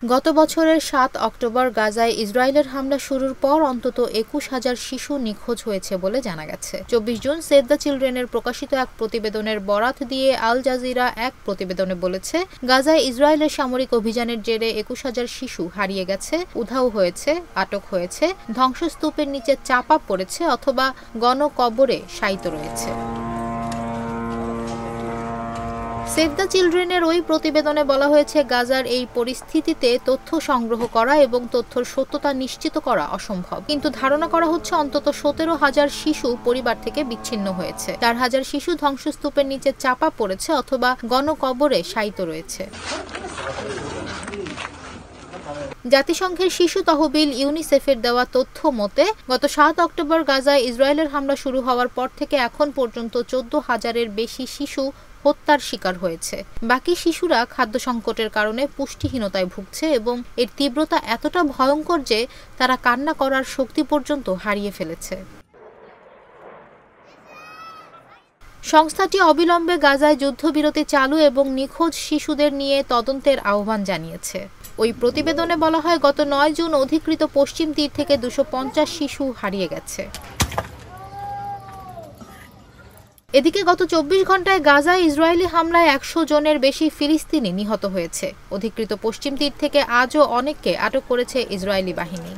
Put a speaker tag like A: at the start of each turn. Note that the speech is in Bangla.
A: গত বছরের ৭ অক্টোবর গাজায় ইসরায়েলের হামলা শুরুর পর অন্তত ২১,০০০ শিশু নিখোঁজ হয়েছে বলে জানা গেছে। ২৪ জুন সেভ দ্য চিলড্রেনের প্রকাশিত এক প্রতিবেদনের বরাত দিয়ে আল জাজিরা এক প্রতিবেদনে বলেছে, গাজায় ইসরায়েলের সামরিক অভিযানের জেরে ২১,০০০ শিশু হারিয়ে গেছে, উধাও হয়েছে, আটক হয়েছে, ধ্বংসস্তূপের নিচে চাপা পড়েছে অথবা গণকবরে শায়িত রয়েছে। সেভ দ্য চিলড্রেনের ওই প্রতিবেদনে বলা হয়েছে, গাজার এই পরিস্থিতিতে তথ্য সংগ্রহ করা এবং তথ্যের সত্যতা নিশ্চিত করা অসম্ভব। কিন্তু ধারণা করা হচ্ছে অন্তত ১৭,০০০ শিশু পরিবার থেকে বিচ্ছিন্ন হয়েছে, ৪,০০০ শিশু ধ্বংসস্তূপের নিচে চাপা পড়েছে অথবা গণকবরে শায়িত রয়েছে। জাতিসংঘের শিশু তহবিল ইউনিসেফের দেওয়া তথ্য মতে গত ৭ অক্টোবর গাজায় ইসরায়েলের হামলা শুরু হওয়ার পর থেকে এখন পর্যন্ত ১৪,০০০-এর বেশি শিশু হত্যার শিকার হয়েছে। বাকি শিশুরা খাদ্য সংকটের কারণে পুষ্টিহীনতায় ভুগছে এবং এর তীব্রতা এতটা ভয়ঙ্কর যে তারা কান্না করার শক্তি পর্যন্ত হারিয়ে ফেলেছে। সংস্থাটি অবিলম্বে গাজায় যুদ্ধবিরতি চালু এবং নিখোঁজ শিশুদের নিয়ে তদন্তের আহ্বান জানিয়েছে। ওই প্রতিবেদনে বলা হয়, গত ৯ জুন অধিকৃত পশ্চিম তীর থেকে ২৫০ শিশু হারিয়ে গেছে। এদিকে গত ২৪ ঘন্টায় গাজায় ইসরায়েলি হামলায় ১০০ জনের বেশি ফিলিস্তিনি নিহত হয়েছে। অধিকৃত পশ্চিম তীর থেকে আজও অনেককে আটক করেছে ইসরায়েলি বাহিনী।